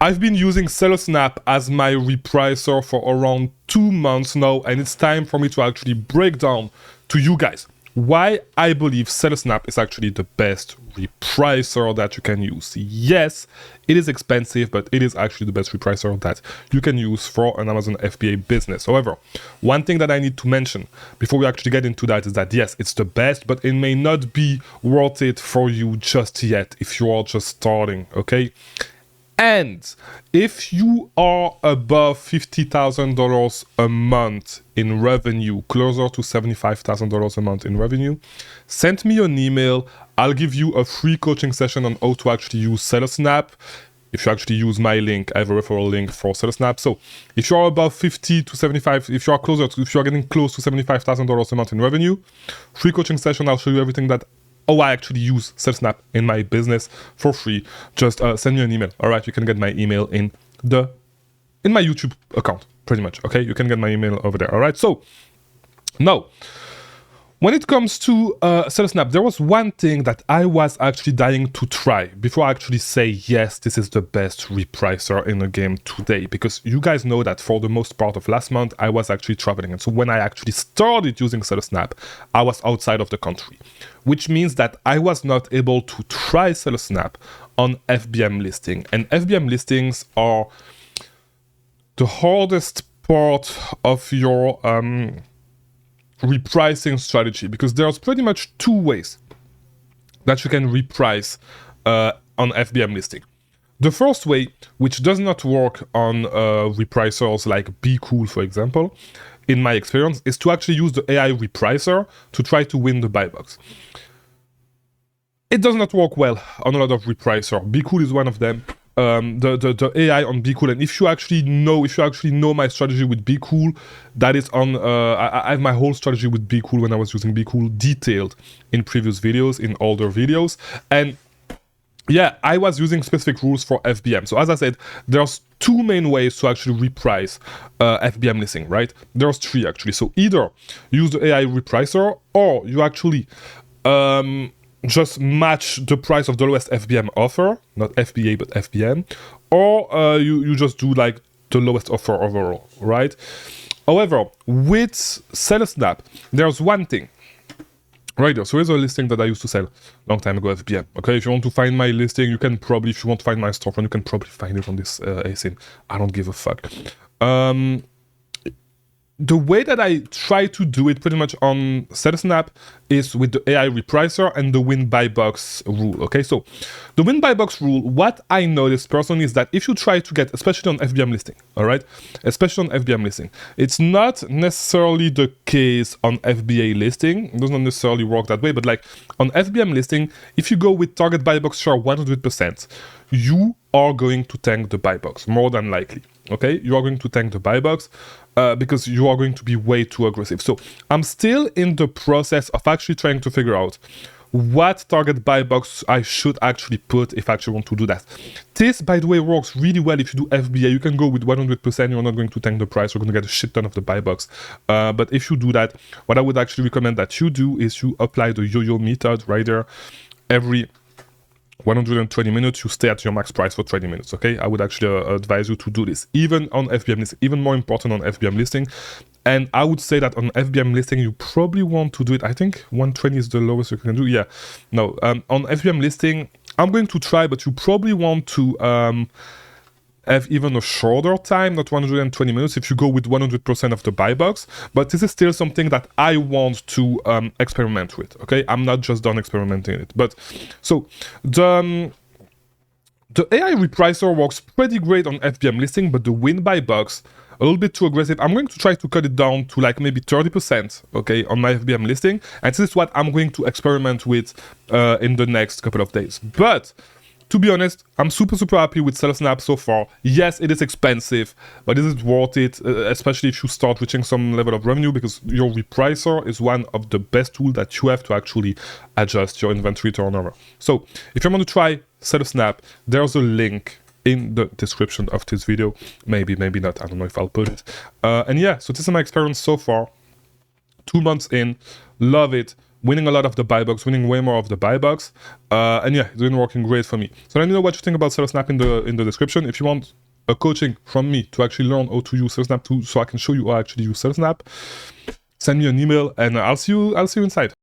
I've been using Sellersnap as my repricer for around 2 months now, and it's time for me to actually break down to you guys why I believe Sellersnap is actually the best repricer that you can use. Yes, it is expensive, but it is actually the best repricer that you can use for an Amazon FBA business. However, one thing that I need to mention before we actually get into that is that yes, it's the best, but it may not be worth it for you just yet if you are just starting, okay? And if you are above $50,000 a month in revenue, closer to $75,000 a month in revenue, send me an email. I'll give you a free coaching session on how to actually use Sellersnap. If you actually use my link, I have a referral link for Sellersnap. So if you're above 50 to 75, if you're getting close to $75,000 a month in revenue, free coaching session. I'll show you everything that I actually use Sellersnap in my business for free. Just send me an email. All right, you can get my email in my YouTube account, pretty much. Okay, you can get my email over there. All right. So now, when it comes to Sellersnap, there was one thing that I was actually dying to try before I actually say yes, this is the best repricer in the game today. Because you guys know that for the most part of last month, I was actually traveling. And so when I actually started using Sellersnap, I was outside of the country, which means that I was not able to try Sellersnap on FBM listing. And FBM listings are the hardest part of your repricing strategy, because there's pretty much two ways that you can reprice on FBM listing. The first way, which does not work on repricers like Be Cool, for example, in my experience, is to actually use the AI repricer to try to win the buy box. It does not work well on a lot of repricer. Be Cool is one of them. The AI on Be Cool, and if you actually know my strategy with Be Cool, that is on I have my whole strategy with Be Cool when I was using Be Cool detailed in previous videos, in older videos. And yeah, I was using specific rules for FBM. So as I said, there's two main ways to actually reprice FBM listing, right? There's three actually. So either use the AI repricer, or you actually just match the price of the lowest FBM offer, not FBA, but FBM, or you just do like the lowest offer overall, right? However, with Sellersnap, there's one thing. Right there, so here's a listing that I used to sell a long time ago, FBM. Okay, if you want to find my listing, you can probably, if you want to find my storefront, you can probably find it on this ASIN. I don't give a fuck. The way that I try to do it pretty much on Sellersnap is with the AI repricer and the win buy box rule. Okay, so the win buy box rule, what I noticed personally is that if you try to get, especially on FBM listing, all right, especially on FBM listing, it's not necessarily the case on FBA listing. It doesn't necessarily work that way, but like on FBM listing, if you go with target buy box share 100%, you are going to tank the buy box more than likely. Okay, you are going to tank the buy box because you are going to be way too aggressive. So I'm still in the process of actually trying to figure out what target buy box I should actually put if I actually want to do that. This, by the way, works really well if you do FBA. You can go with 100%, you're not going to tank the price, you're going to get a shit ton of the buy box. But if you do that, what I would actually recommend that you do is you apply the yo-yo method right there. Every 120 minutes, you stay at your max price for 20 minutes, okay? I would actually advise you to do this, even on FBM listing, even more important on FBM listing. And I would say that on FBM listing, you probably want to do it, I think 120 is the lowest you can do, yeah. No, on FBM listing, I'm going to try, but you probably want to have even a shorter time, not 120 minutes, if you go with 100% of the buy box. But this is still something that I want to experiment with, okay? I'm not just done experimenting it. But so the AI repricer works pretty great on FBM listing, but the win buy box, a little bit too aggressive. I'm going to try to cut it down to like maybe 30%, okay, on my FBM listing. And this is what I'm going to experiment with in the next couple of days. But to be honest, I'm super happy with Sellersnap so far. Yes, it is expensive, but it is worth it, especially if you start reaching some level of revenue, because your repricer is one of the best tools that you have to actually adjust your inventory turnover. So if you want to try Sellersnap, there's a link in the description of this video. Maybe not, I don't know if I'll put it. And yeah, so this is my experience so far. 2 months in, love it. winning a lot of the buy box, winning way more of the buy box. And yeah, it's been working great for me. So let me know what you think about Sellersnap in the description. If you want a coaching from me to actually learn how to use Sellersnap so I can show you how I actually use Sellersnap, send me an email and I'll see you inside.